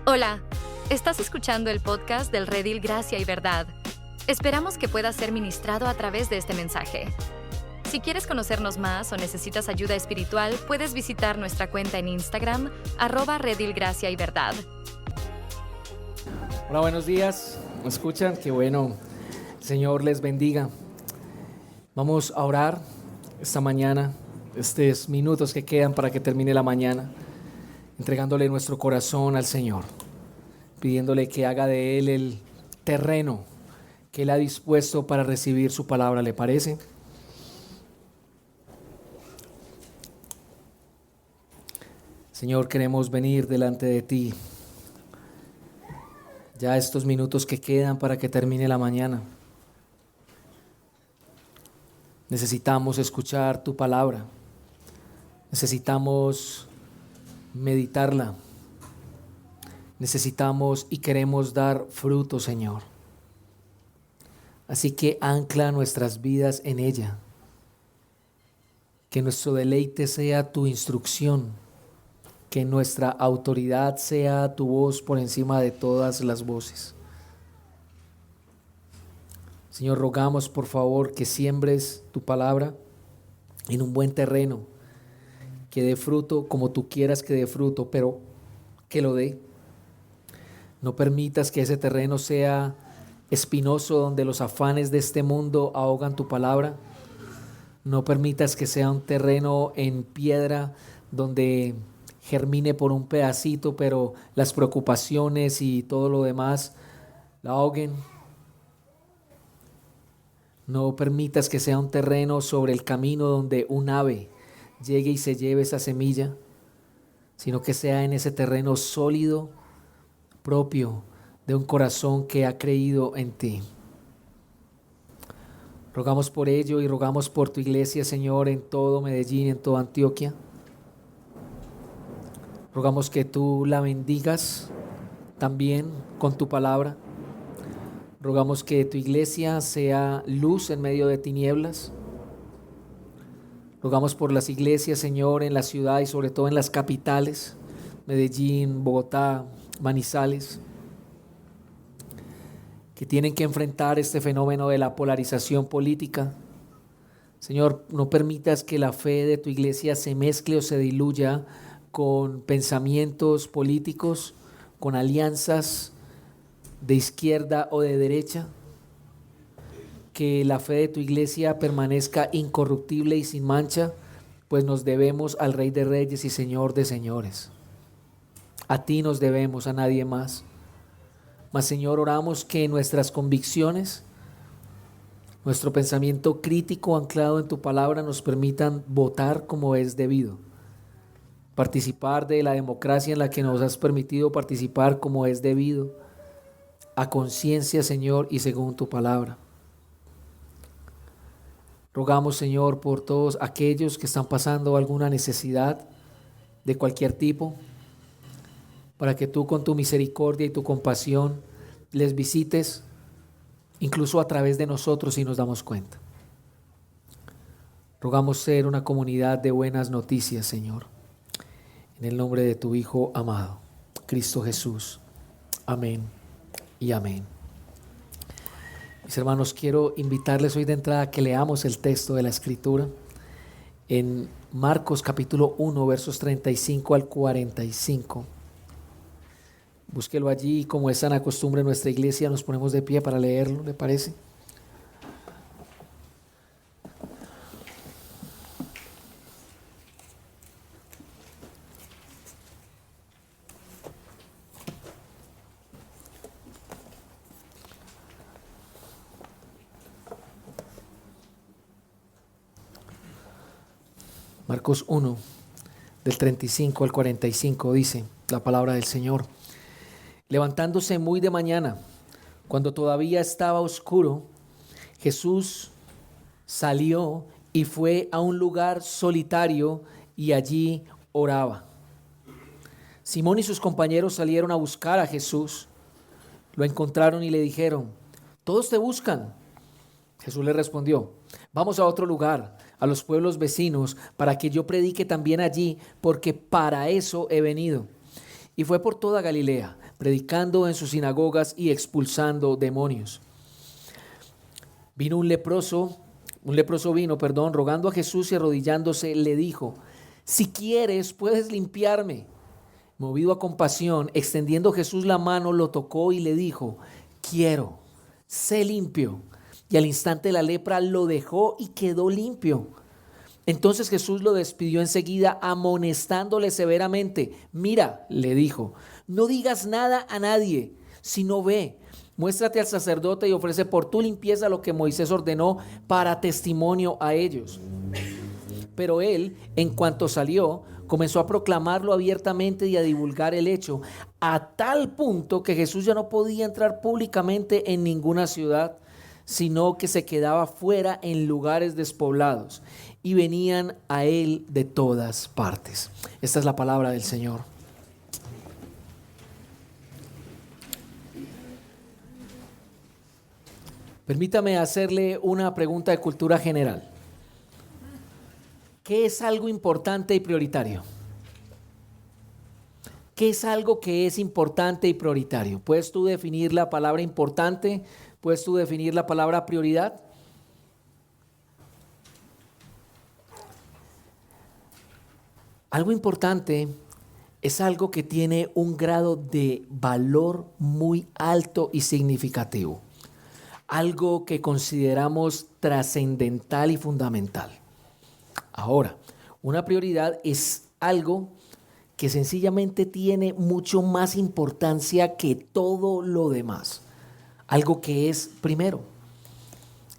Hola, estás escuchando el podcast del Redil Gracia y Verdad. Esperamos que puedas ser ministrado a través de este mensaje. Si quieres conocernos más o necesitas ayuda espiritual, puedes visitar nuestra cuenta en Instagram, @redilgracia y verdad. Hola, buenos días. ¿Me escuchan? Qué bueno. El Señor les bendiga. Vamos a orar esta mañana, estos minutos que quedan para que termine la mañana, entregándole nuestro corazón al Señor, pidiéndole que haga de Él el terreno que Él ha dispuesto para recibir su palabra. ¿Le parece? Señor, queremos venir delante de ti. Ya estos minutos que quedan para que termine la mañana. Necesitamos escuchar tu palabra. Necesitamos meditarla. Necesitamos y queremos dar fruto, Señor. Así que ancla nuestras vidas en ella. Que nuestro deleite sea tu instrucción. Que nuestra autoridad sea tu voz por encima de todas las voces. Señor, rogamos por favor que siembres tu palabra en un buen terreno, que dé fruto como tú quieras que dé fruto, pero que lo dé. No permitas que ese terreno sea espinoso donde los afanes de este mundo ahogan tu palabra. No permitas que sea un terreno en piedra donde germine por un pedacito, pero las preocupaciones y todo lo demás la ahoguen. No permitas que sea un terreno sobre el camino donde un ave llegue y se lleve esa semilla, sino que sea en ese terreno sólido, propio de un corazón que ha creído en ti. Rogamos por ello y rogamos por tu iglesia, Señor, en todo Medellín, en toda Antioquia. Rogamos que tú la bendigas también con tu palabra. Rogamos que tu iglesia sea luz en medio de tinieblas. Rogamos por las iglesias, Señor, en la ciudad y sobre todo en las capitales, Medellín, Bogotá, Manizales, que tienen que enfrentar este fenómeno de la polarización política. Señor, no permitas que la fe de tu iglesia se mezcle o se diluya con pensamientos políticos, con alianzas de izquierda o de derecha. Que la fe de tu iglesia permanezca incorruptible y sin mancha, pues nos debemos al Rey de Reyes y Señor de Señores. A ti nos debemos, a nadie más. Mas, Señor, oramos que nuestras convicciones, nuestro pensamiento crítico anclado en tu palabra nos permitan votar como es debido. Participar de la democracia en la que nos has permitido participar como es debido, a conciencia, Señor, y según tu palabra. Rogamos, Señor, por todos aquellos que están pasando alguna necesidad de cualquier tipo, para que tú con tu misericordia y tu compasión les visites, incluso a través de nosotros si nos damos cuenta. Rogamos ser una comunidad de buenas noticias, Señor. En el nombre de tu Hijo amado, Cristo Jesús. Amén y amén. Mis hermanos, quiero invitarles hoy de entrada a que leamos el texto de la Escritura en Marcos capítulo 1, versos 35 al 45. Búsquelo allí y como es sana costumbre en nuestra iglesia, nos ponemos de pie para leerlo, ¿le parece? Marcos 1, del 35 al 45, dice la palabra del Señor. Levantándose muy de mañana, cuando todavía estaba oscuro, Jesús salió y fue a un lugar solitario y allí oraba. Simón y sus compañeros salieron a buscar a Jesús. Lo encontraron y le dijeron: «Todos te buscan». Jesús le respondió: «Vamos a otro lugar, a los pueblos vecinos, para que yo predique también allí, porque para eso he venido». y fue por toda Galilea, predicando en sus sinagogas y expulsando demonios. Un leproso vino, rogando a Jesús y arrodillándose le dijo: si quieres, puedes limpiarme. Movido a compasión, extendiendo Jesús la mano, lo tocó y le dijo: quiero, sé limpio. Y al instante la lepra lo dejó y quedó limpio. Entonces Jesús lo despidió enseguida, amonestándole severamente. Mira, le dijo, no digas nada a nadie, sino ve, muéstrate al sacerdote y ofrece por tu limpieza lo que Moisés ordenó para testimonio a ellos. Pero él, en cuanto salió, comenzó a proclamarlo abiertamente y a divulgar el hecho, a tal punto que Jesús ya no podía entrar públicamente en ninguna ciudad, sino que se quedaba fuera en lugares despoblados, y venían a él de todas partes. Esta es la palabra del Señor. Permítame hacerle una pregunta de cultura general. ¿Qué es algo importante y prioritario? ¿Qué es algo que es importante y prioritario? ¿Puedes tú definir la palabra importante? ¿Puedes tú definir la palabra prioridad? Algo importante es algo que tiene un grado de valor muy alto y significativo. Algo que consideramos trascendental y fundamental. Ahora, una prioridad es algo que sencillamente tiene mucho más importancia que todo lo demás. Algo que es primero.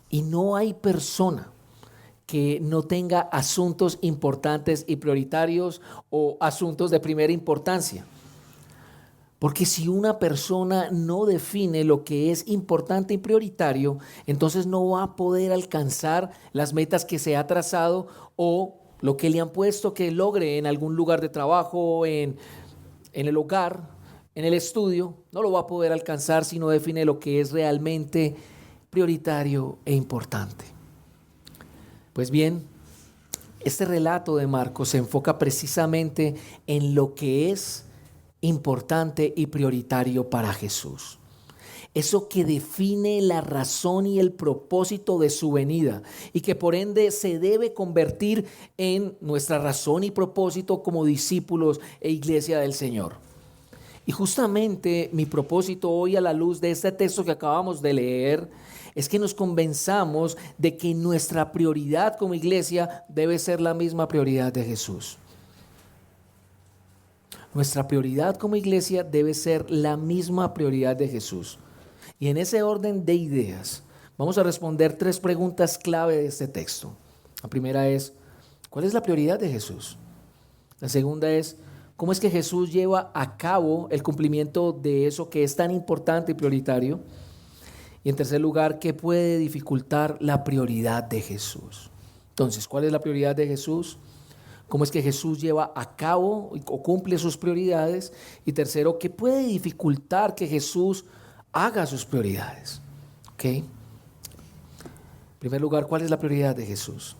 Y no hay persona que no tenga asuntos importantes y prioritarios o asuntos de primera importancia. Porque si una persona no define lo que es importante y prioritario, entonces no va a poder alcanzar las metas que se ha trazado o lo que le han puesto que logre en algún lugar de trabajo, en el hogar, en el estudio. No lo va a poder alcanzar si no define lo que es realmente prioritario e importante. Pues bien, este relato de Marcos se enfoca precisamente en lo que es importante y prioritario para Jesús. Eso que define la razón y el propósito de su venida y que por ende se debe convertir en nuestra razón y propósito como discípulos e iglesia del Señor. Y justamente mi propósito hoy, a la luz de este texto que acabamos de leer, es que nos convenzamos de que nuestra prioridad como iglesia debe ser la misma prioridad de Jesús. Nuestra prioridad como iglesia debe ser la misma prioridad de Jesús. Y en ese orden de ideas, vamos a responder 3 preguntas clave de este texto. La primera es, ¿cuál es la prioridad de Jesús? La segunda es, ¿cómo es que Jesús lleva a cabo el cumplimiento de eso que es tan importante y prioritario? Y en tercer lugar, ¿qué puede dificultar la prioridad de Jesús? Entonces, ¿cuál es la prioridad de Jesús? ¿Cómo es que Jesús lleva a cabo o cumple sus prioridades? Y tercero, ¿qué puede dificultar que Jesús haga sus prioridades? ¿Ok? En primer lugar, ¿cuál es la prioridad de Jesús?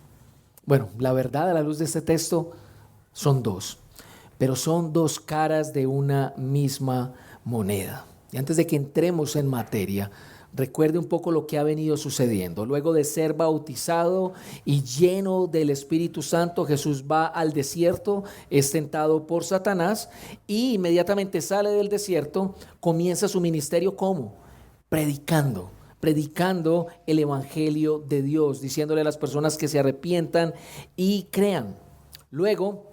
Bueno, la verdad a la luz de este texto son 2, pero son 2 caras de una misma moneda. Y antes de que entremos en materia, recuerde un poco lo que ha venido sucediendo. Luego de ser bautizado y lleno del Espíritu Santo, Jesús va al desierto, es tentado por Satanás y inmediatamente sale del desierto, comienza su ministerio ¿cómo? Predicando el Evangelio de Dios, diciéndole a las personas que se arrepientan y crean. Luego,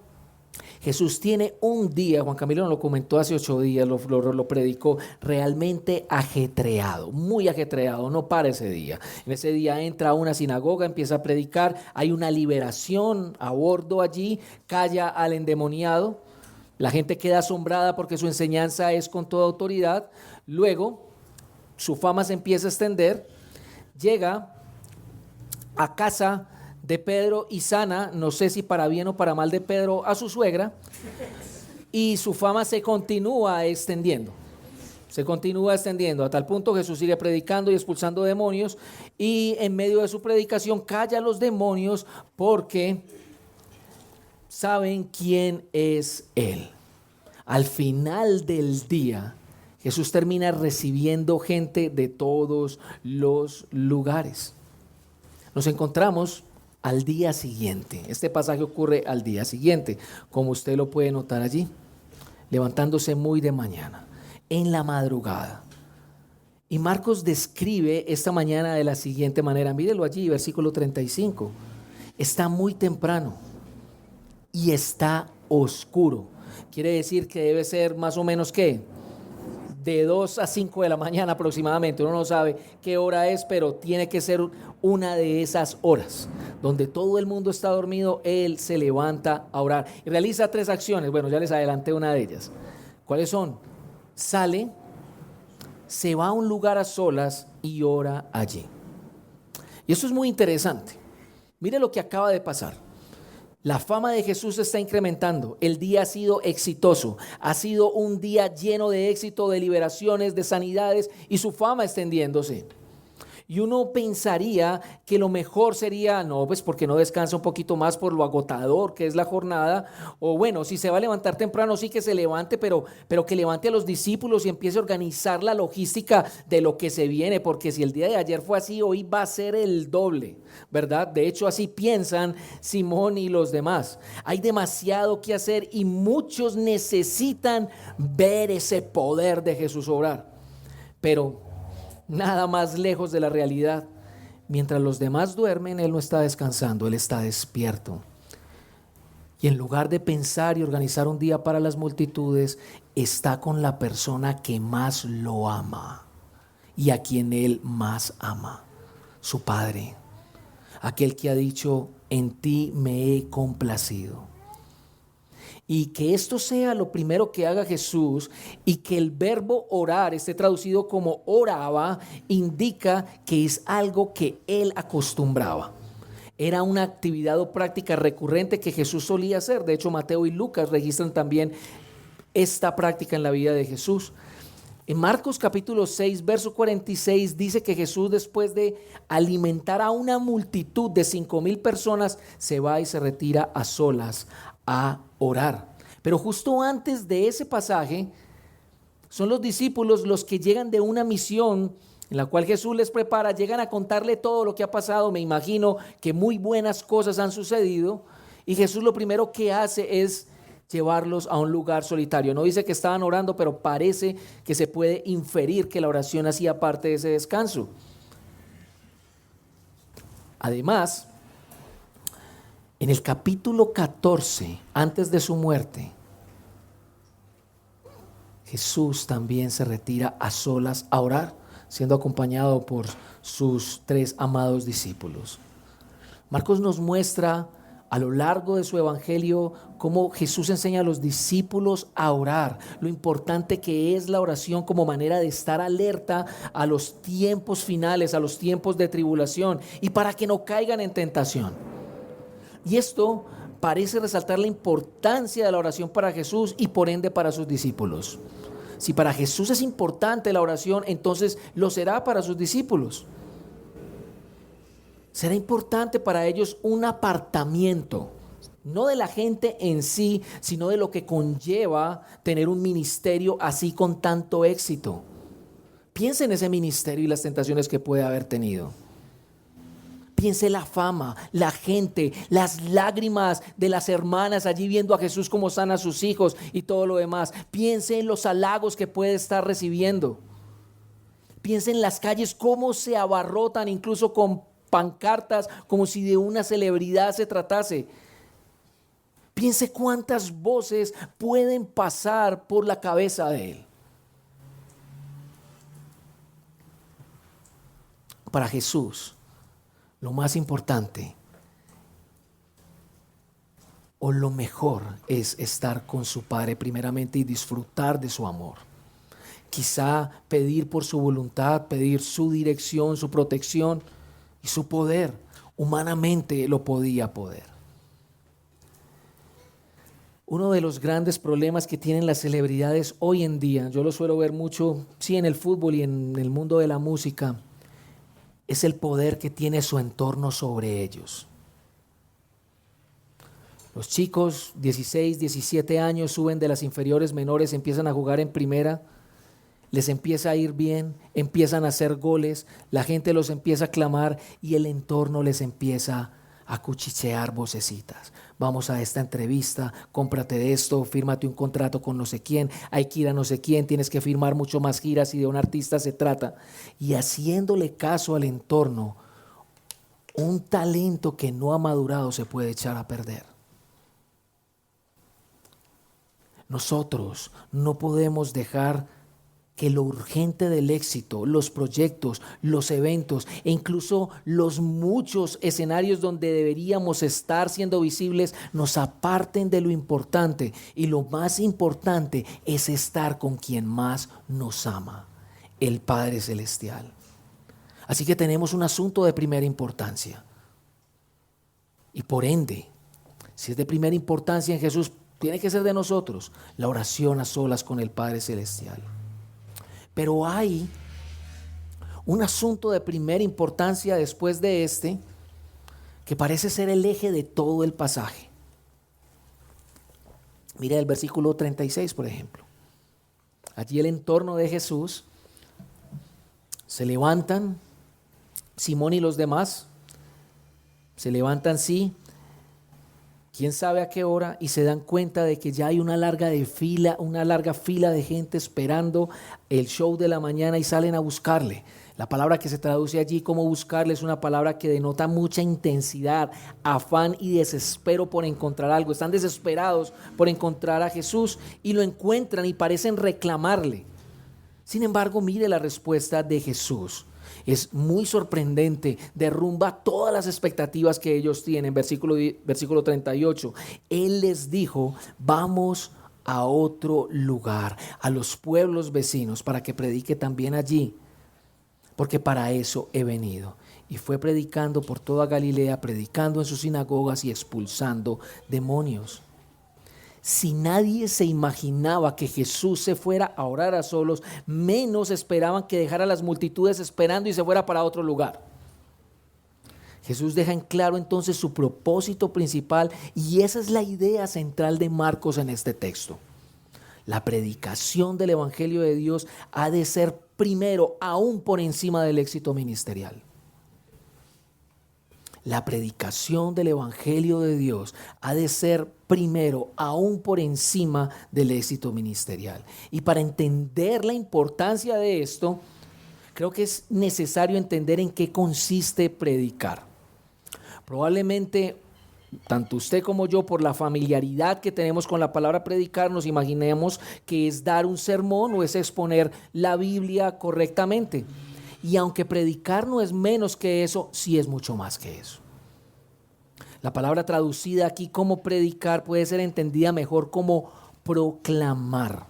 Jesús tiene un día, Juan Camilo nos lo comentó hace 8 días, lo predicó, realmente ajetreado, muy ajetreado, no para ese día. En ese día entra a una sinagoga, empieza a predicar, hay una liberación a bordo allí, calla al endemoniado, la gente queda asombrada porque su enseñanza es con toda autoridad. Luego, su fama se empieza a extender, llega a casa de Pedro y sana, no sé si para bien o para mal de Pedro, a su suegra, y su fama se continúa extendiendo a tal punto Jesús sigue predicando y expulsando demonios, y en medio de su predicación calla a los demonios porque saben quién es Él. al final del día, Jesús termina recibiendo gente de todos los lugares. Nos encontramos al día siguiente. Este pasaje ocurre al día siguiente, como usted lo puede notar allí, levantándose muy de mañana, en la madrugada. Y Marcos describe esta mañana de la siguiente manera. Mírelo allí, versículo 35. Está muy temprano y está oscuro. Quiere decir que debe ser más o menos ¿qué? De 2 a 5 de la mañana aproximadamente. Uno no sabe qué hora es, pero tiene que ser una de esas horas donde todo el mundo está dormido. Él se levanta a orar y realiza 3 acciones. Bueno, ya les adelanté una de ellas. ¿Cuáles son? Sale, se va a un lugar a solas y ora allí. Y eso es muy interesante. Mire lo que acaba de pasar. La fama de Jesús se está incrementando. El día ha sido exitoso. Ha sido un día lleno de éxito, de liberaciones, de sanidades, y su fama extendiéndose. Y uno pensaría que lo mejor sería, no, pues porque no descansa un poquito más por lo agotador que es la jornada, o bueno, si se va a levantar temprano, sí que se levante, pero que levante a los discípulos y empiece a organizar la logística de lo que se viene, porque si el día de ayer fue así, hoy va a ser el doble, ¿verdad? De hecho, así piensan Simón y los demás. Hay demasiado que hacer y muchos necesitan ver ese poder de Jesús obrar, pero nada más lejos de la realidad. Mientras los demás duermen, Él no está descansando, Él está despierto. Y en lugar de pensar y organizar un día para las multitudes, está con la persona que más lo ama y a quien Él más ama, su Padre. Aquel que ha dicho, en ti me he complacido. Y que esto sea lo primero que haga Jesús, y que el verbo orar esté traducido como oraba, indica que es algo que Él acostumbraba. Era una actividad o práctica recurrente que Jesús solía hacer. De hecho, Mateo y Lucas registran también esta práctica en la vida de Jesús. En Marcos capítulo 6, verso 46 dice que Jesús, después de alimentar a una multitud de 5,000 personas, se va y se retira a solas a orar. Pero justo antes de ese pasaje, son los discípulos los que llegan de una misión en la cual Jesús les prepara, llegan a contarle todo lo que ha pasado. Me imagino que muy buenas cosas han sucedido, y Jesús lo primero que hace es llevarlos a un lugar solitario. No dice que estaban orando, pero parece que se puede inferir que la oración hacía parte de ese descanso. Además, en el capítulo 14, antes de su muerte, Jesús también se retira a solas a orar, siendo acompañado por sus 3 amados discípulos. Marcos nos muestra a lo largo de su evangelio cómo Jesús enseña a los discípulos a orar, lo importante que es la oración como manera de estar alerta a los tiempos finales, a los tiempos de tribulación, y para que no caigan en tentación. Y esto parece resaltar la importancia de la oración para Jesús y por ende para sus discípulos. Si para Jesús es importante la oración, entonces lo será para sus discípulos. Será importante para ellos un apartamiento, no de la gente en sí, sino de lo que conlleva tener un ministerio así con tanto éxito. Piensa en ese ministerio y las tentaciones que puede haber tenido. Piense la fama, la gente, las lágrimas de las hermanas allí viendo a Jesús como sana a sus hijos y todo lo demás. Piense en los halagos que puede estar recibiendo. Piense en las calles cómo se abarrotan, incluso con pancartas, como si de una celebridad se tratase. Piense cuántas voces pueden pasar por la cabeza de él. Para Jesús, lo más importante o lo mejor es estar con su Padre primeramente y disfrutar de su amor. Quizá pedir por su voluntad, pedir su dirección, su protección y su poder. Humanamente lo podía poder. Uno de los grandes problemas que tienen las celebridades hoy en día, yo lo suelo ver mucho, sí, en el fútbol y en el mundo de la música, es el poder que tiene su entorno sobre ellos. Los chicos, 16, 17 años, suben de las inferiores menores, empiezan a jugar en primera, les empieza a ir bien, empiezan a hacer goles, la gente los empieza a aclamar y el entorno les empieza a cuchichear vocecitas. Vamos a esta entrevista, cómprate esto, fírmate un contrato con no sé quién, hay que ir a no sé quién, tienes que firmar mucho más giras si de un artista se trata. Y haciéndole caso al entorno, un talento que no ha madurado se puede echar a perder. Nosotros no podemos dejar que lo urgente del éxito, los proyectos, los eventos e incluso los muchos escenarios donde deberíamos estar siendo visibles nos aparten de lo importante. Y lo más importante es estar con quien más nos ama, el Padre Celestial. Así que tenemos un asunto de primera importancia. Y por ende, si es de primera importancia en Jesús, tiene que ser de nosotros la oración a solas con el Padre Celestial. Pero hay un asunto de primera importancia después de este que parece ser el eje de todo el pasaje. Mira el versículo 36, por ejemplo. Allí el entorno de Jesús, se levantan Simón y los demás, se levantan, sí, quién sabe a qué hora, y se dan cuenta de que ya hay una larga fila de gente esperando el show de la mañana y salen a buscarle. La palabra que se traduce allí como buscarle es una palabra que denota mucha intensidad, afán y desespero por encontrar algo. Están desesperados por encontrar a Jesús y lo encuentran y parecen reclamarle. Sin embargo, mire la respuesta de Jesús. Es muy sorprendente, derrumba todas las expectativas que ellos tienen. Versículo 38, Él les dijo, vamos a otro lugar, a los pueblos vecinos, para que predique también allí, porque para eso he venido. Y fue predicando por toda Galilea, predicando en sus sinagogas y expulsando demonios. Si nadie se imaginaba que Jesús se fuera a orar a solos, menos esperaban que dejara a las multitudes esperando y se fuera para otro lugar. Jesús deja en claro entonces su propósito principal y esa es la idea central de Marcos en este texto. La predicación del Evangelio de Dios ha de ser primero, aún por encima del éxito ministerial. La predicación del Evangelio de Dios ha de ser primero, aún por encima del éxito ministerial. Y para entender la importancia de esto, creo que es necesario entender en qué consiste predicar. Probablemente, tanto usted como yo, por la familiaridad que tenemos con la palabra predicar, nos imaginemos que es dar un sermón o es exponer la Biblia correctamente. Y aunque predicar no es menos que eso, sí es mucho más que eso. La palabra traducida aquí como predicar puede ser entendida mejor como proclamar.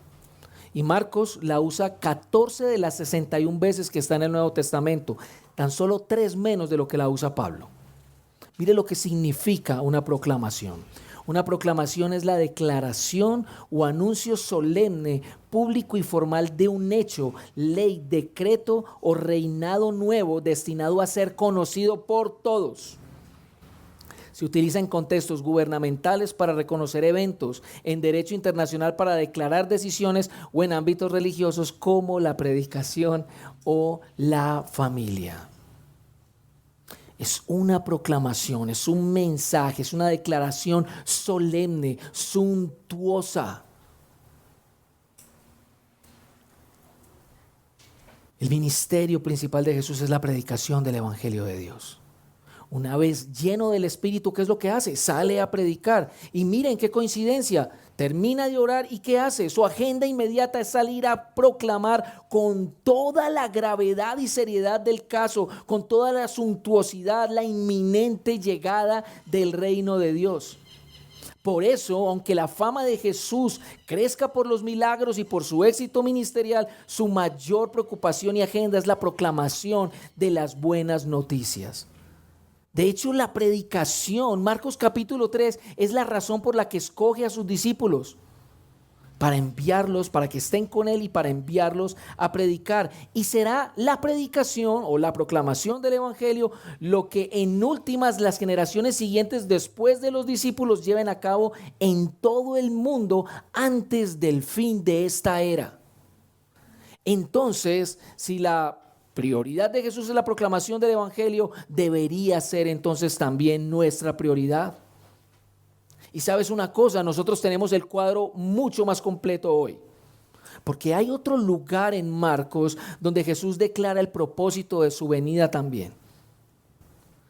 Y Marcos la usa 14 de las 61 veces que está en el Nuevo Testamento, tan solo 3 menos de lo que la usa Pablo. Mire lo que significa una proclamación. Una proclamación es la declaración o anuncio solemne, público y formal de un hecho, ley, decreto o reinado nuevo destinado a ser conocido por todos. Se utiliza en contextos gubernamentales para reconocer eventos, en derecho internacional para declarar decisiones o en ámbitos religiosos como la predicación o la familia. Es una proclamación, es un mensaje, es una declaración solemne, suntuosa. El ministerio principal de Jesús es la predicación del Evangelio de Dios. Una vez lleno del Espíritu, ¿qué es lo que hace? Sale a predicar. Y miren qué coincidencia, termina de orar y ¿qué hace? Su agenda inmediata es salir a proclamar con toda la gravedad y seriedad del caso, con toda la suntuosidad, la inminente llegada del reino de Dios. Por eso, aunque la fama de Jesús crezca por los milagros y por su éxito ministerial, su mayor preocupación y agenda es la proclamación de las buenas noticias. De hecho, la predicación, Marcos capítulo 3, es la razón por la que escoge a sus discípulos. para enviarlos, para que estén con Él y para enviarlos a predicar. Y será la predicación o la proclamación del Evangelio lo que en últimas las generaciones siguientes después de los discípulos lleven a cabo en todo el mundo antes del fin de esta era. Entonces, si la prioridad de Jesús es la proclamación del Evangelio, debería ser entonces también nuestra prioridad. Y sabes una cosa, nosotros tenemos el cuadro mucho más completo hoy, porque hay otro lugar en Marcos donde Jesús declara el propósito de su venida también.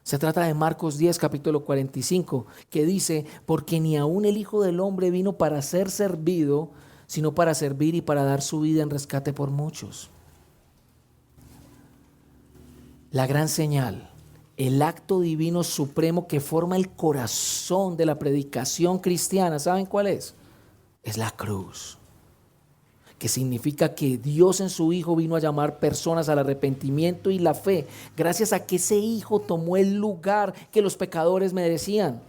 Se trata de Marcos 10, capítulo 45, que dice: porque ni aun el Hijo del Hombre vino para ser servido, sino para servir y para dar su vida en rescate por muchos. La gran señal, el acto divino supremo que forma el corazón de la predicación cristiana, ¿saben cuál es? Es la cruz, que significa que Dios en su Hijo vino a llamar personas al arrepentimiento y la fe, gracias a que ese Hijo tomó el lugar que los pecadores merecían.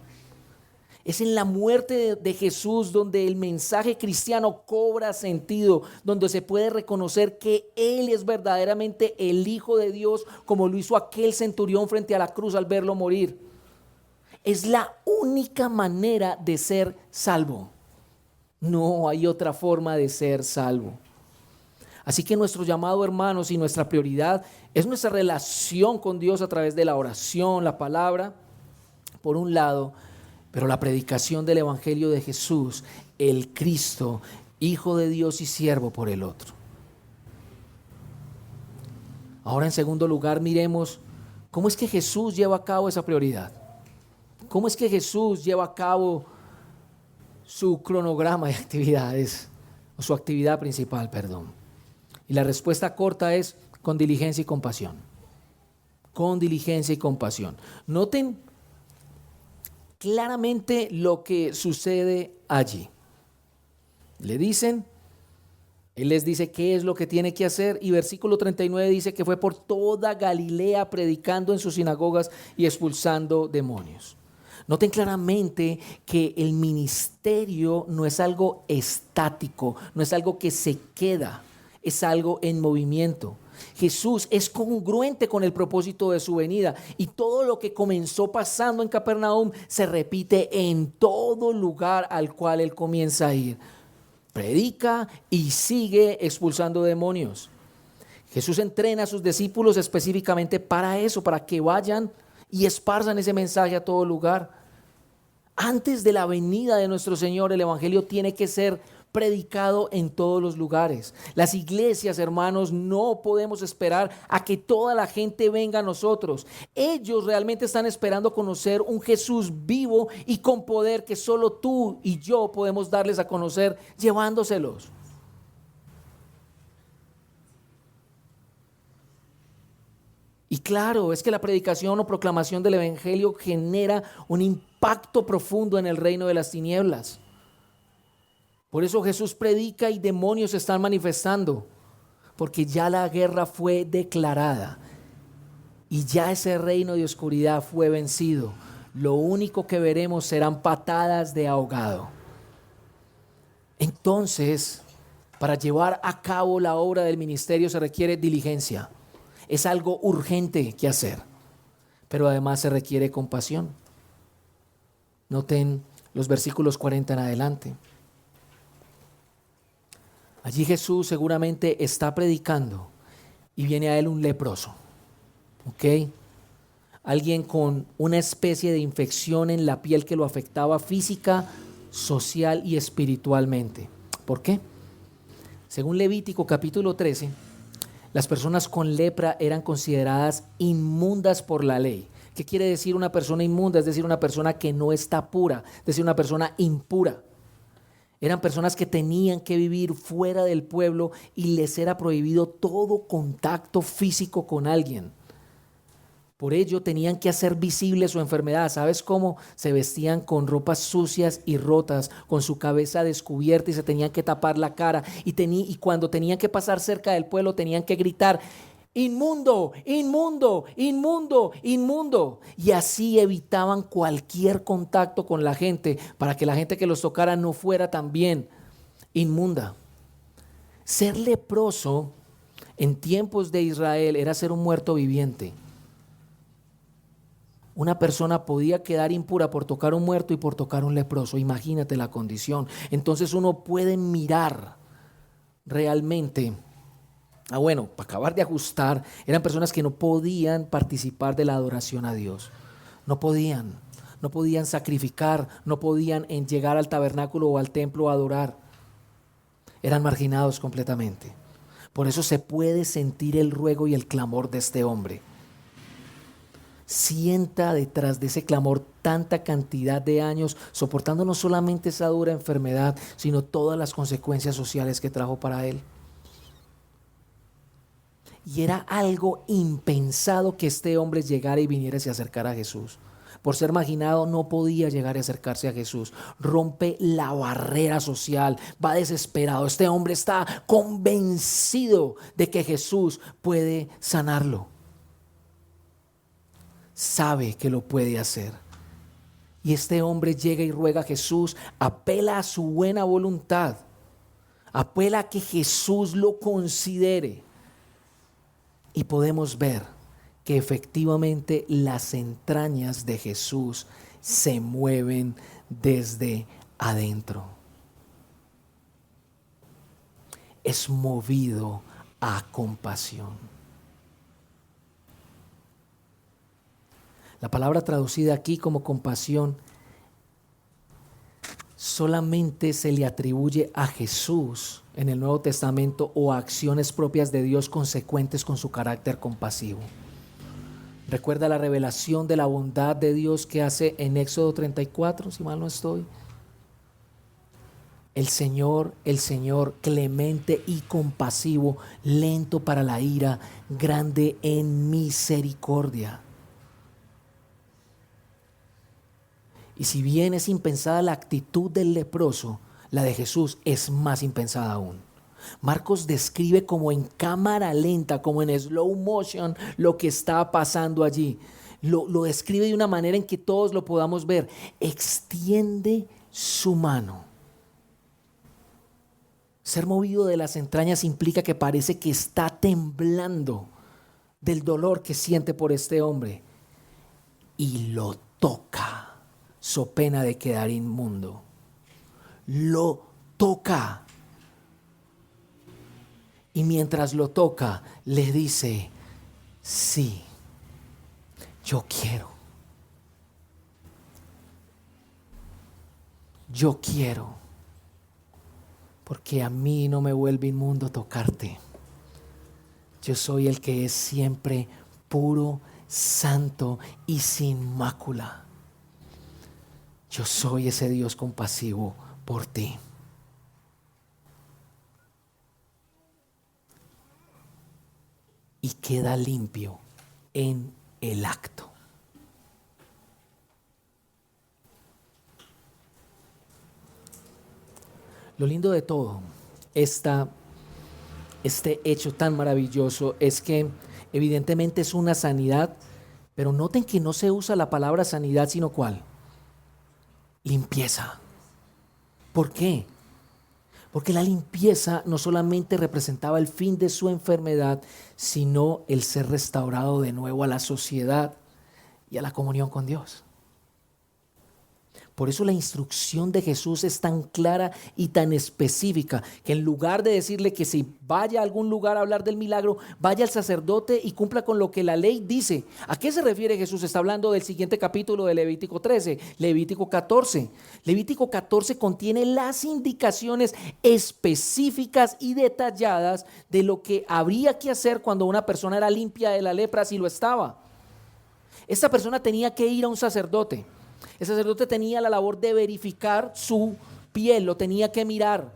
Es en la muerte de Jesús donde el mensaje cristiano cobra sentido, donde se puede reconocer que Él es verdaderamente el Hijo de Dios, como lo hizo aquel centurión frente a la cruz al verlo morir. Es la única manera de ser salvo. No hay otra forma de ser salvo. Así que nuestro llamado, hermanos, y nuestra prioridad es nuestra relación con Dios a través de la oración, la palabra, por un lado, pero la predicación del Evangelio de Jesús, el Cristo, Hijo de Dios y siervo, por el otro. Ahora, en segundo lugar, miremos cómo es que Jesús lleva a cabo esa prioridad. ¿Cómo es que Jesús lleva a cabo su cronograma de actividades, o su actividad principal, perdón? Y la respuesta corta es: con diligencia y compasión. Con diligencia y compasión. Noten claramente lo que sucede allí. Le dicen, Él les dice qué es lo que tiene que hacer, y versículo 39 dice que fue por toda Galilea predicando en sus sinagogas y expulsando demonios. Noten claramente que el ministerio no es algo estático, no es algo que se queda, es algo en movimiento. Jesús es congruente con el propósito de su venida, y todo lo que comenzó pasando en Capernaum se repite en todo lugar al cual Él comienza a ir. Predica y sigue expulsando demonios. Jesús entrena a sus discípulos específicamente para eso, para que vayan y esparzan ese mensaje a todo lugar. Antes de la venida de nuestro Señor, el Evangelio tiene que ser predicado en todos los lugares. Las iglesias, hermanos, no podemos esperar a que toda la gente venga a nosotros. Ellos realmente están esperando conocer un Jesús vivo y con poder que solo tú y yo podemos darles a conocer, llevándoselos. Y claro, es que la predicación o proclamación del Evangelio genera un impacto profundo en el reino de las tinieblas. Por eso Jesús predica y demonios se están manifestando, porque ya la guerra fue declarada y ya ese reino de oscuridad fue vencido. Lo único que veremos serán patadas de ahogado. Entonces, para llevar a cabo la obra del ministerio se requiere diligencia. Es algo urgente que hacer, pero además se requiere compasión. Noten los versículos 40 en adelante. Allí Jesús seguramente está predicando y viene a él un leproso, ¿ok? Alguien con una especie de infección en la piel que lo afectaba física, social y espiritualmente. ¿Por qué? Según Levítico capítulo 13, las personas con lepra eran consideradas inmundas por la ley. ¿Qué quiere decir una persona inmunda? Es decir, una persona que no está pura, es decir, una persona impura. Eran personas que tenían que vivir fuera del pueblo y les era prohibido todo contacto físico con alguien. Por ello tenían que hacer visible su enfermedad. ¿Sabes cómo? Se vestían con ropas sucias y rotas, con su cabeza descubierta, y se tenían que tapar la cara. Y cuando tenían que pasar cerca del pueblo tenían que gritar: inmundo, inmundo, inmundo, inmundo. Y así evitaban cualquier contacto con la gente, para que la gente que los tocara no fuera también inmunda. Ser leproso en tiempos de Israel era ser un muerto viviente. Una persona podía quedar impura por tocar un muerto y por tocar un leproso. Imagínate la condición. Entonces uno puede mirar realmente. Bueno, para acabar de ajustar, eran personas que no podían participar de la adoración a Dios. No podían sacrificar, no podían llegar al tabernáculo o al templo a adorar. Eran marginados completamente. Por eso se puede sentir el ruego y el clamor de este hombre. Sienta detrás de ese clamor tanta cantidad de años, soportando no solamente esa dura enfermedad, sino todas las consecuencias sociales que trajo para él. Y era algo impensado que este hombre llegara y viniera y se acercara a Jesús. Por ser marginado no podía llegar y acercarse a Jesús. Rompe la barrera social, va desesperado. Este hombre está convencido de que Jesús puede sanarlo. Sabe que lo puede hacer. Y este hombre llega y ruega a Jesús, apela a su buena voluntad, apela a que Jesús lo considere. Y podemos ver que efectivamente las entrañas de Jesús se mueven desde adentro. Es movido a compasión. La palabra traducida aquí como compasión solamente se le atribuye a Jesús en el Nuevo Testamento o a acciones propias de Dios consecuentes con su carácter compasivo. Recuerda la revelación de la bondad de Dios que hace en Éxodo 34, si mal no estoy. El Señor, clemente y compasivo, lento para la ira, grande en misericordia. Y si bien es impensada la actitud del leproso, la de Jesús es más impensada aún. Marcos describe como en cámara lenta, como en slow motion, lo que está pasando allí. Lo describe de una manera en que todos lo podamos ver. Extiende su mano. Ser movido de las entrañas implica que parece que está temblando del dolor que siente por este hombre. Y lo toca. So pena de quedar inmundo. Lo toca. Y mientras lo toca, le dice, sí, yo quiero. Yo quiero. Porque a mí no me vuelve inmundo tocarte. Yo soy el que es siempre puro, santo y sin mácula. Yo soy ese Dios compasivo por ti. Y queda limpio en el acto. Lo lindo de todo, este hecho tan maravilloso, es que evidentemente es una sanidad, pero noten que no se usa la palabra sanidad, sino ¿cuál? Limpieza. ¿Por qué? Porque la limpieza no solamente representaba el fin de su enfermedad, sino el ser restaurado de nuevo a la sociedad y a la comunión con Dios. Por eso la instrucción de Jesús es tan clara y tan específica, que en lugar de decirle que si vaya a algún lugar a hablar del milagro, vaya al sacerdote y cumpla con lo que la ley dice. ¿A qué se refiere Jesús? Está hablando del siguiente capítulo de Levítico 13, Levítico 14. Levítico 14 contiene las indicaciones específicas y detalladas de lo que habría que hacer cuando una persona era limpia de la lepra, si lo estaba. Esta persona tenía que ir a un sacerdote. El sacerdote tenía la labor de verificar su piel, lo tenía que mirar.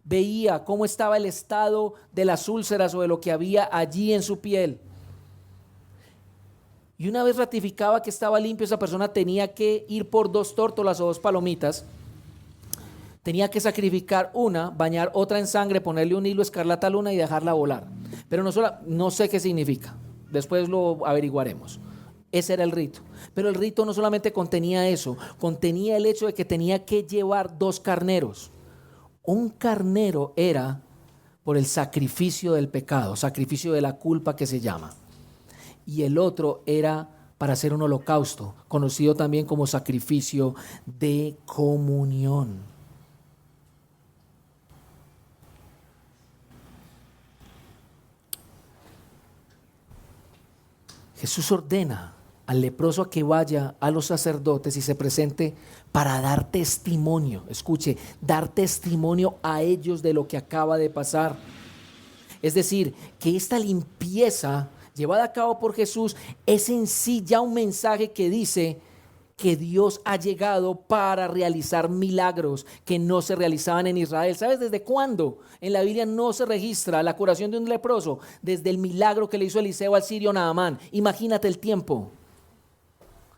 Veía cómo estaba el estado de las úlceras o de lo que había allí en su piel. Y una vez ratificaba que estaba limpio, esa persona tenía que ir por 2 tórtolas o 2 palomitas. Tenía que sacrificar una, bañar otra en sangre, ponerle un hilo escarlata a la una y dejarla volar. Pero no sé qué significa. Después lo averiguaremos. Ese era el rito. Pero el rito no solamente contenía eso, contenía el hecho de que tenía que llevar 2 carneros, Un carnero era por el sacrificio del pecado, sacrificio de la culpa que se llama. Y el otro era para hacer un holocausto, conocido también como sacrificio de comunión. Jesús ordena al leproso a que vaya a los sacerdotes y se presente para dar testimonio. Escuche, dar testimonio a ellos de lo que acaba de pasar. Es decir, que esta limpieza llevada a cabo por Jesús es en sí ya un mensaje que dice que Dios ha llegado para realizar milagros que no se realizaban en Israel. ¿Sabes desde cuándo en la Biblia no se registra la curación de un leproso? Desde el milagro que le hizo Eliseo al sirio Naamán. Imagínate el tiempo.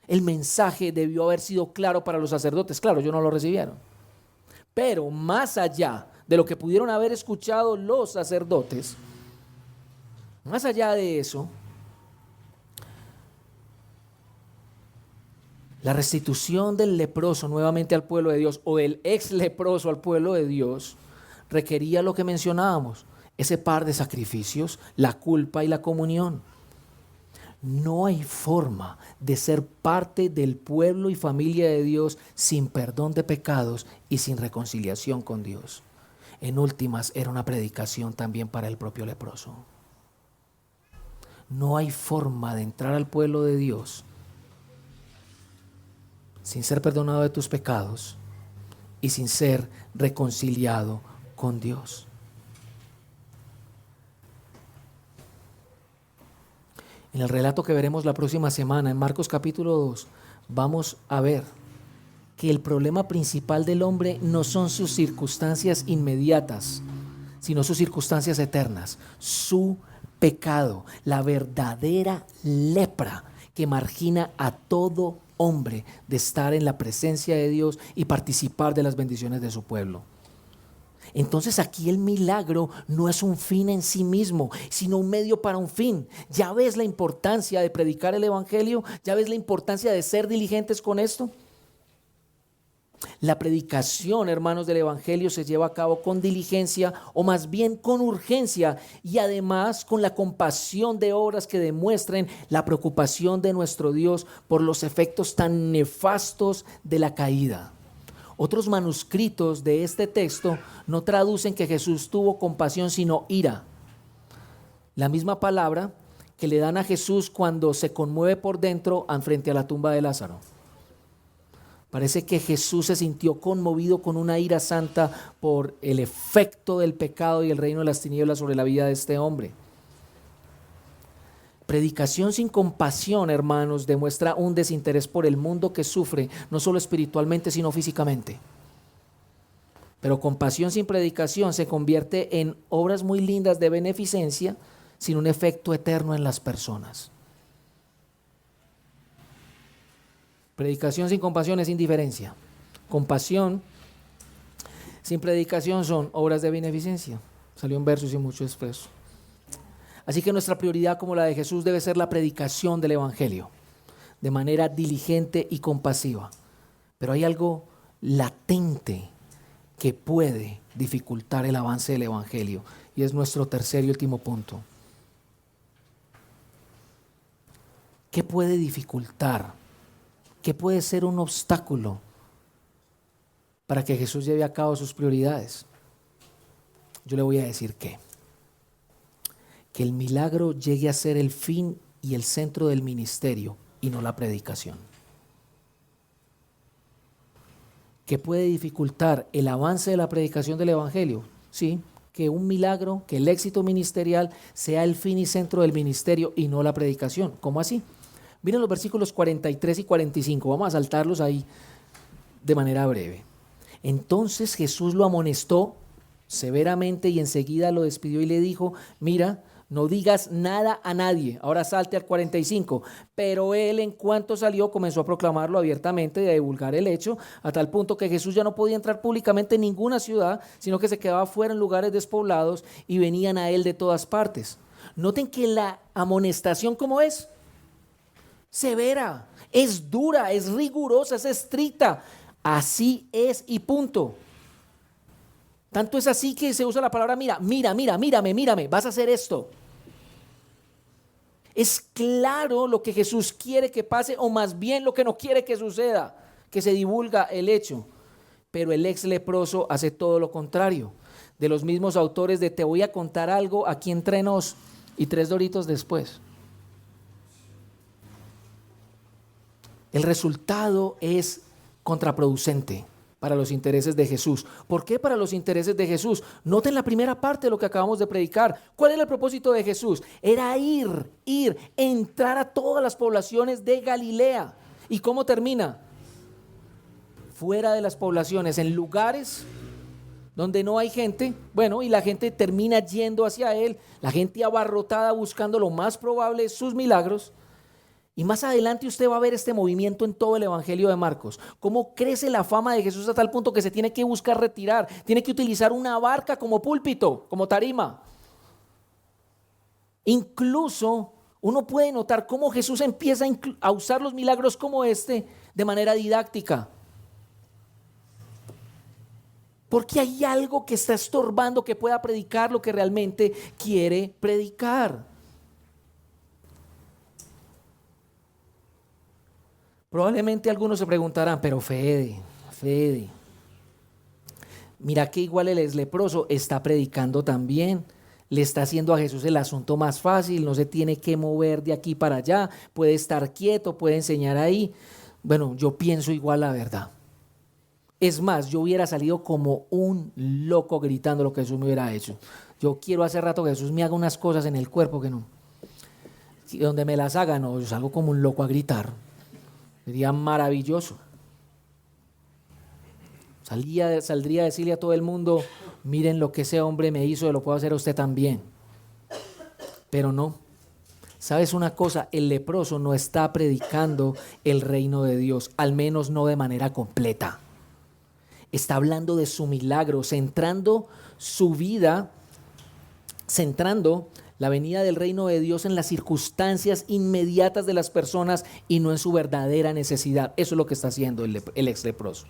El mensaje debió haber sido claro para los sacerdotes. Claro, ellos no lo recibieron. Pero más allá de lo que pudieron haber escuchado los sacerdotes, más allá de eso, la restitución del leproso nuevamente al pueblo de Dios, o del ex leproso al pueblo de Dios, requería lo que mencionábamos, ese par de sacrificios, la culpa y la comunión. No hay forma de ser parte del pueblo y familia de Dios sin perdón de pecados y sin reconciliación con Dios. En últimas, era una predicación también para el propio leproso. No hay forma de entrar al pueblo de Dios sin ser perdonado de tus pecados y sin ser reconciliado con Dios. En el relato que veremos la próxima semana, en Marcos capítulo 2, vamos a ver que el problema principal del hombre no son sus circunstancias inmediatas, sino sus circunstancias eternas, su pecado, la verdadera lepra que margina a todo hombre de estar en la presencia de Dios y participar de las bendiciones de su pueblo. Entonces aquí el milagro no es un fin en sí mismo, sino un medio para un fin. ¿Ya ves la importancia de predicar el evangelio? ¿Ya ves la importancia de ser diligentes con esto? La predicación, hermanos, del evangelio se lleva a cabo con diligencia, o más bien con urgencia, y además con la compasión de obras que demuestren la preocupación de nuestro Dios por los efectos tan nefastos de la caída. Otros manuscritos de este texto no traducen que Jesús tuvo compasión, sino ira. La misma palabra que le dan a Jesús cuando se conmueve por dentro frente a la tumba de Lázaro. Parece que Jesús se sintió conmovido con una ira santa por el efecto del pecado y el reino de las tinieblas sobre la vida de este hombre. Predicación sin compasión, hermanos, demuestra un desinterés por el mundo que sufre, no solo espiritualmente, sino físicamente. Pero compasión sin predicación se convierte en obras muy lindas de beneficencia, sin un efecto eterno en las personas. Predicación sin compasión es indiferencia. Compasión sin predicación son obras de beneficencia. Salió un verso sin mucho esfuerzo. Así que nuestra prioridad, como la de Jesús, debe ser la predicación del evangelio, de manera diligente y compasiva. Pero hay algo latente que puede dificultar el avance del evangelio, y es nuestro tercer y último punto. ¿Qué puede dificultar? ¿Qué puede ser un obstáculo para que Jesús lleve a cabo sus prioridades? Yo le voy a decir que el milagro llegue a ser el fin y el centro del ministerio y no la predicación. ¿Qué puede dificultar el avance de la predicación del evangelio? Sí, que un milagro, que el éxito ministerial sea el fin y centro del ministerio y no la predicación. ¿Cómo así? Miren los versículos 43 y 45, vamos a saltarlos ahí de manera breve. Entonces Jesús lo amonestó severamente y enseguida lo despidió y le dijo: mira, no digas nada a nadie. Ahora salte al 45. Pero él, en cuanto salió, comenzó a proclamarlo abiertamente y a divulgar el hecho, a tal punto que Jesús ya no podía entrar públicamente en ninguna ciudad, sino que se quedaba fuera en lugares despoblados y venían a él de todas partes. Noten que la amonestación, ¿cómo es? Severa, es dura, es rigurosa, es estricta. Así es y punto. Tanto es así que se usa la palabra mírame, vas a hacer esto. Es claro lo que Jesús quiere que pase, o más bien lo que no quiere que suceda, que se divulga el hecho. Pero el ex leproso hace todo lo contrario. De los mismos autores de Te voy a contar algo aquí entre nos, y 3 doritos después. El resultado es contraproducente para los intereses de Jesús. ¿Por qué para los intereses de Jesús? Noten la primera parte de lo que acabamos de predicar. ¿Cuál era el propósito de Jesús? Era ir, entrar a todas las poblaciones de Galilea. ¿Y cómo termina? Fuera de las poblaciones, en lugares donde no hay gente. Bueno, y la gente termina yendo hacia él, la gente abarrotada buscando lo más probable, sus milagros. Y más adelante usted va a ver este movimiento en todo el Evangelio de Marcos. Cómo crece la fama de Jesús a tal punto que se tiene que buscar retirar. Tiene que utilizar una barca como púlpito, como tarima. Incluso uno puede notar cómo Jesús empieza a usar los milagros como este de manera didáctica. Porque hay algo que está estorbando que pueda predicar lo que realmente quiere predicar. Probablemente algunos se preguntarán, pero Fede, mira que igual el ex leproso está predicando también, le está haciendo a Jesús el asunto más fácil, no se tiene que mover de aquí para allá, puede estar quieto, puede enseñar ahí. Bueno, yo pienso igual la verdad. Es más, yo hubiera salido como un loco gritando lo que Jesús me hubiera hecho. Yo quiero hace rato que Jesús me haga unas cosas en el cuerpo que no. Si donde me las haga, no, yo salgo como un loco a gritar. Sería maravilloso. Saldría a decirle a todo el mundo, miren lo que ese hombre me hizo, lo puedo hacer a usted también. Pero no. ¿Sabes una cosa? El leproso no está predicando el reino de Dios, al menos no de manera completa. Está hablando de su milagro, centrando su vida, centrando la venida del reino de Dios en las circunstancias inmediatas de las personas y no en su verdadera necesidad. Eso es lo que está haciendo el ex leproso.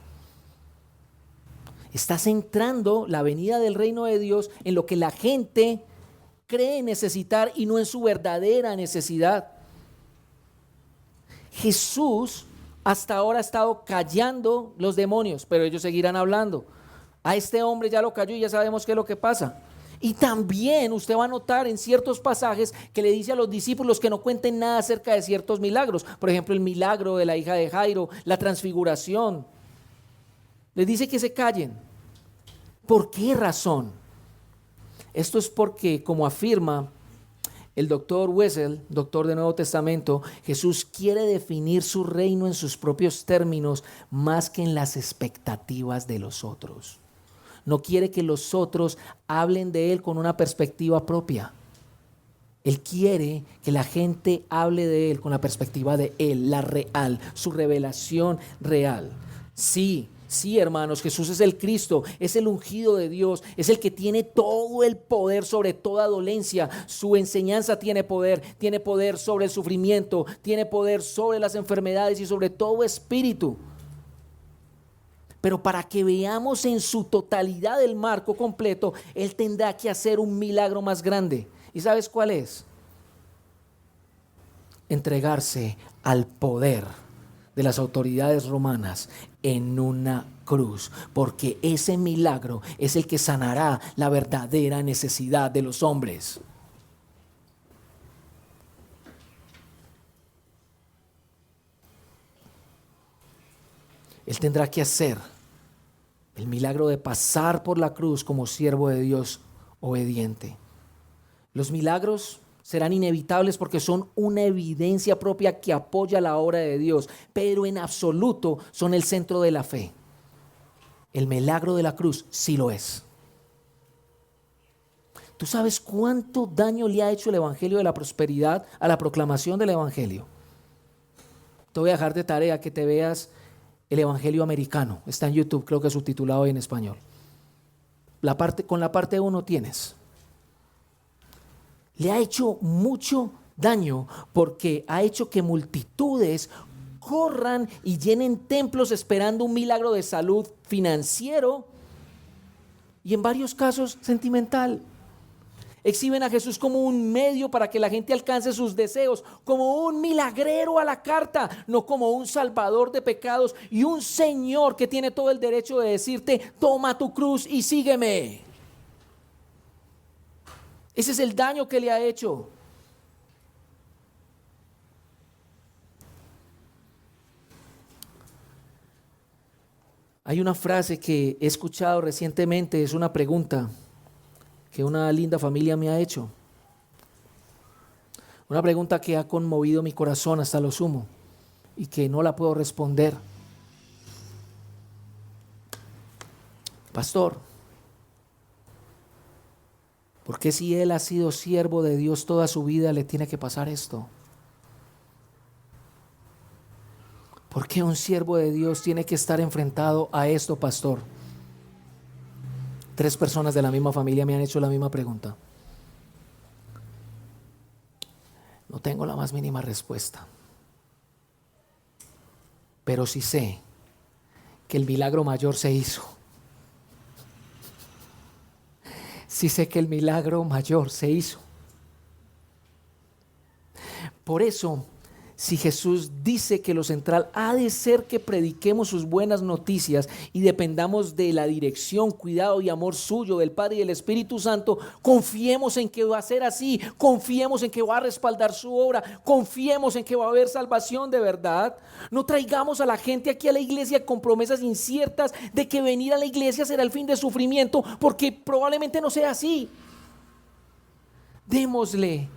Está centrando la venida del reino de Dios en lo que la gente cree necesitar y no en su verdadera necesidad. Jesús hasta ahora ha estado callando los demonios, pero ellos seguirán hablando. A este hombre ya lo cayó y ya sabemos qué es lo que pasa. Y también usted va a notar en ciertos pasajes que le dice a los discípulos que no cuenten nada acerca de ciertos milagros. Por ejemplo, el milagro de la hija de Jairo, la transfiguración. Les dice que se callen. ¿Por qué razón? Esto es porque, como afirma el doctor Wessel, doctor del Nuevo Testamento, Jesús quiere definir su reino en sus propios términos más que en las expectativas de los otros. No quiere que los otros hablen de Él con una perspectiva propia. Él quiere que la gente hable de Él con la perspectiva de Él, la real, su revelación real. Sí, hermanos, Jesús es el Cristo, es el ungido de Dios, es el que tiene todo el poder sobre toda dolencia. Su enseñanza tiene poder sobre el sufrimiento, tiene poder sobre las enfermedades y sobre todo espíritu. Pero para que veamos en su totalidad el marco completo, Él tendrá que hacer un milagro más grande. ¿Y sabes cuál es? Entregarse al poder de las autoridades romanas en una cruz, porque ese milagro es el que sanará la verdadera necesidad de los hombres. Él tendrá que hacer el milagro de pasar por la cruz como siervo de Dios obediente. Los milagros serán inevitables porque son una evidencia propia que apoya la obra de Dios, pero en absoluto son el centro de la fe. El milagro de la cruz sí lo es. ¿Tú sabes cuánto daño le ha hecho el Evangelio de la prosperidad a la proclamación del Evangelio? Te voy a dejar de tarea que te veas el Evangelio americano. Está en YouTube, creo que subtitulado en español. Con la parte 1 tienes. Le ha hecho mucho daño porque ha hecho que multitudes corran y llenen templos esperando un milagro de salud financiero y en varios casos sentimental. Exhiben a Jesús como un medio para que la gente alcance sus deseos, como un milagrero a la carta, no como un salvador de pecados y un Señor que tiene todo el derecho de decirte: toma tu cruz y sígueme. Ese es el daño que le ha hecho. Hay una frase que he escuchado recientemente, es una pregunta que una linda familia me ha hecho. Una pregunta que ha conmovido mi corazón hasta lo sumo y que no la puedo responder. Pastor, ¿por qué si él ha sido siervo de Dios toda su vida le tiene que pasar esto? ¿Por qué un siervo de Dios tiene que estar enfrentado a esto, pastor? 3 personas de la misma familia me han hecho la misma pregunta. No tengo la más mínima respuesta, pero sí sé que el milagro mayor se hizo. Sí sé que el milagro mayor se hizo. Por eso, si Jesús dice que lo central ha de ser que prediquemos sus buenas noticias y dependamos de la dirección, cuidado y amor suyo, del Padre y del Espíritu Santo, confiemos en que va a ser así, confiemos en que va a respaldar su obra, confiemos en que va a haber salvación de verdad. No traigamos a la gente aquí a la iglesia con promesas inciertas de que venir a la iglesia será el fin de sufrimiento, porque probablemente no sea así. Démosle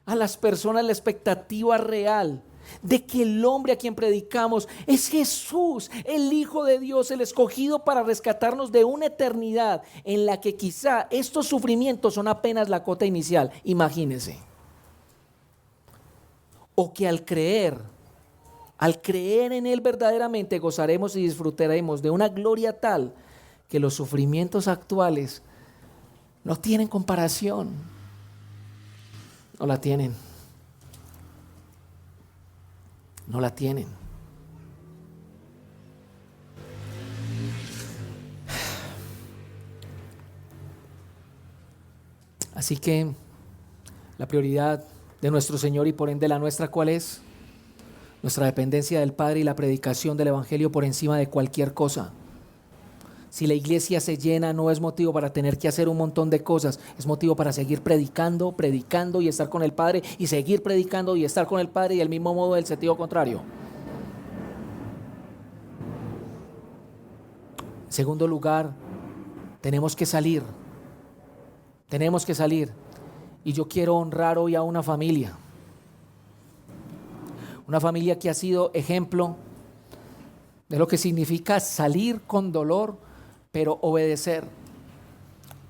a las personas la expectativa real de que el hombre a quien predicamos es Jesús, el Hijo de Dios, el escogido para rescatarnos de una eternidad en la que quizá estos sufrimientos son apenas la cota inicial. Imagínense. O que al creer en Él verdaderamente gozaremos y disfrutaremos de una gloria tal que los sufrimientos actuales no tienen comparación. No la tienen. No la tienen. Así que la prioridad de nuestro Señor y por ende la nuestra, ¿cuál es? Nuestra dependencia del Padre y la predicación del Evangelio por encima de cualquier cosa. Si la iglesia se llena, no es motivo para tener que hacer un montón de cosas, es motivo para seguir predicando y estar con el Padre, y seguir predicando y estar con el Padre, y del mismo modo del sentido contrario. En segundo lugar, tenemos que salir, y yo quiero honrar hoy a una familia que ha sido ejemplo de lo que significa salir con dolor, pero obedecer.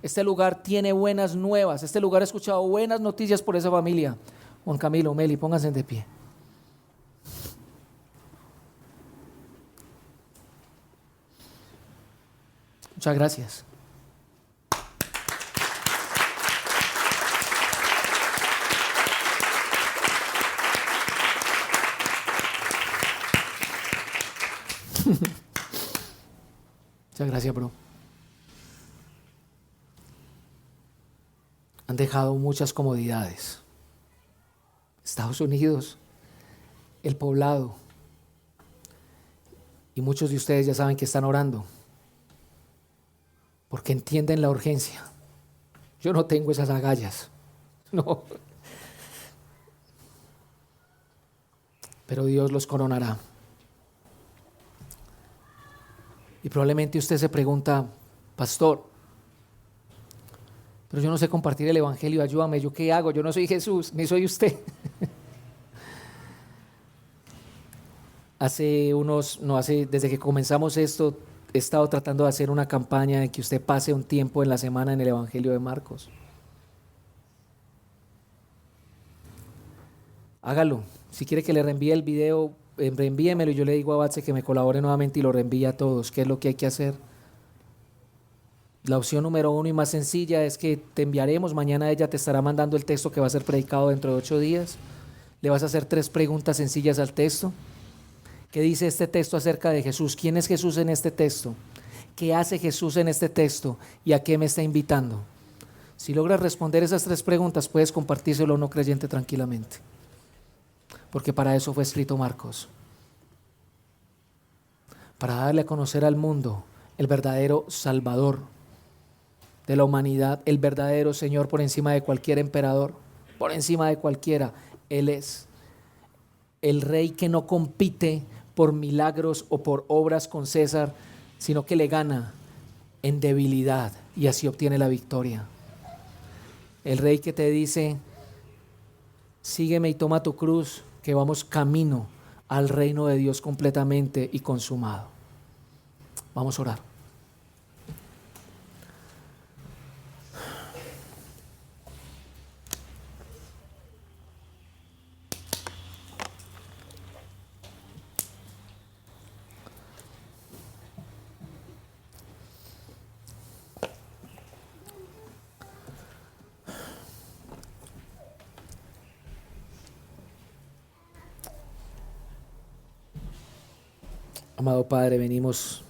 Este lugar tiene buenas nuevas, este lugar ha escuchado buenas noticias por esa familia. Juan Camilo, Meli, pónganse de pie. Muchas gracias. Muchas gracias, bro. Han dejado muchas comodidades. Estados Unidos, el poblado. Y muchos de ustedes ya saben que están orando porque entienden la urgencia. Yo no tengo esas agallas. No. Pero Dios los coronará. Y probablemente usted se pregunta: pastor, pero yo no sé compartir el Evangelio, ayúdame, ¿yo qué hago? Yo no soy Jesús, ni soy usted. Desde que comenzamos esto, he estado tratando de hacer una campaña en que usted pase un tiempo en la semana en el Evangelio de Marcos. Hágalo. Si quiere que le reenvíe el video, reenvíemelo y yo le digo a Batse que me colabore nuevamente y lo reenvíe a todos. ¿Qué es lo que hay que hacer? La opción número 1 y más sencilla es que te enviaremos, mañana ella te estará mandando el texto que va a ser predicado dentro de 8 días. Le vas a hacer 3 preguntas sencillas al texto. ¿Qué dice este texto acerca de Jesús? ¿Quién es Jesús en este texto? ¿Qué hace Jesús en este texto y a qué me está invitando? Si logras responder esas 3 preguntas, puedes compartírselo a un no creyente tranquilamente, porque para eso fue escrito Marcos, para darle a conocer al mundo el verdadero Salvador de la humanidad, el verdadero Señor por encima de cualquier emperador, por encima de cualquiera. Él es el Rey que no compite por milagros o por obras con César, sino que le gana en debilidad y así obtiene la victoria. El Rey que te dice: sígueme y toma tu cruz, que vamos camino al reino de Dios completamente y consumado. Vamos a orar. Amado Padre, venimos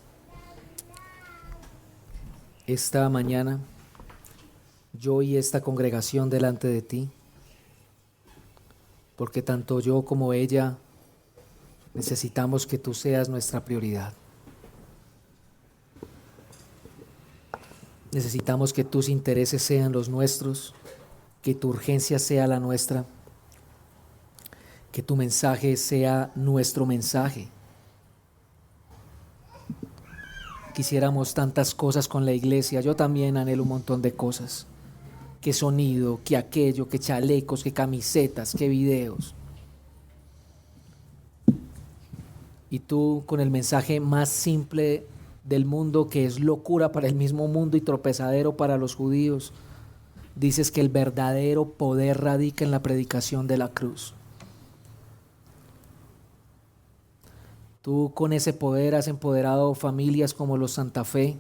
esta mañana, yo y esta congregación, delante de ti, porque tanto yo como ella necesitamos que tú seas nuestra prioridad. Necesitamos que tus intereses sean los nuestros, que tu urgencia sea la nuestra, que tu mensaje sea nuestro mensaje. Quisiéramos tantas cosas con la iglesia. Yo también anhelo un montón de cosas. Que sonido, que aquello, que chalecos, que camisetas, que videos. Y tú, con el mensaje más simple del mundo, que es locura para el mismo mundo y tropezadero para los judíos, dices que el verdadero poder radica en la predicación de la cruz. Tú con ese poder has empoderado familias como los Santa Fe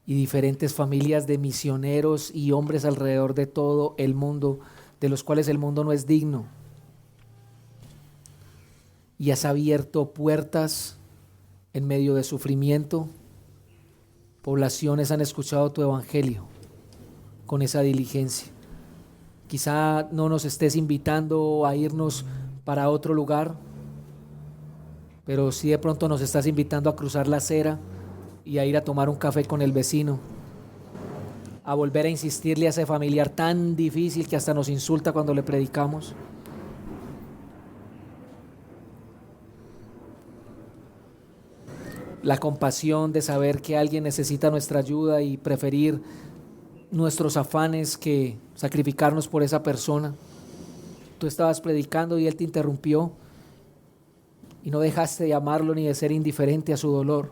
y diferentes familias de misioneros y hombres alrededor de todo el mundo, de los cuales el mundo no es digno. Y has abierto puertas en medio de sufrimiento. Poblaciones han escuchado tu evangelio con esa diligencia. Quizá no nos estés invitando a irnos para otro lugar, pero sí de pronto nos estás invitando a cruzar la acera y a ir a tomar un café con el vecino, a volver a insistirle a ese familiar tan difícil que hasta nos insulta cuando le predicamos. La compasión de saber que alguien necesita nuestra ayuda y preferir nuestros afanes que sacrificarnos por esa persona. Tú estabas predicando y él te interrumpió y no dejaste de amarlo ni de ser indiferente a su dolor.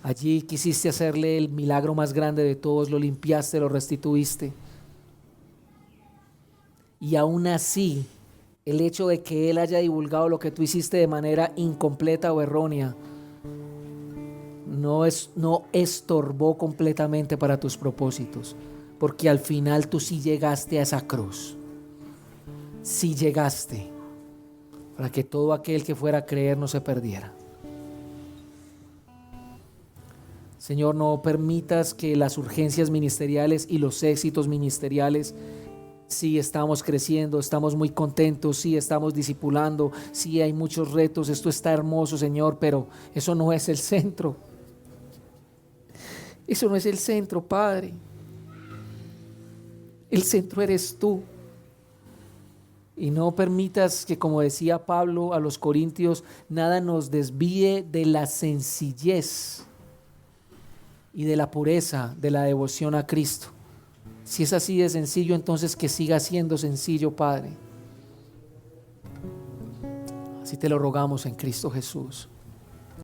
Allí quisiste hacerle el milagro más grande de todos, lo limpiaste, lo restituiste. Y aún así, el hecho de que él haya divulgado lo que tú hiciste de manera incompleta o errónea no estorbó completamente para tus propósitos, porque al final tú sí llegaste a esa cruz. Sí llegaste para que todo aquel que fuera a creer no se perdiera. Señor, no permitas que las urgencias ministeriales y los éxitos ministeriales, sí estamos creciendo, estamos muy contentos, sí estamos discipulando, sí hay muchos retos, esto está hermoso, Señor, pero eso no es el centro. Eso no es el centro, Padre. El centro eres tú. Y no permitas que, como decía Pablo a los Corintios, nada nos desvíe de la sencillez y de la pureza de la devoción a Cristo. Si es así de sencillo, entonces que siga siendo sencillo, Padre. Así te lo rogamos en Cristo Jesús.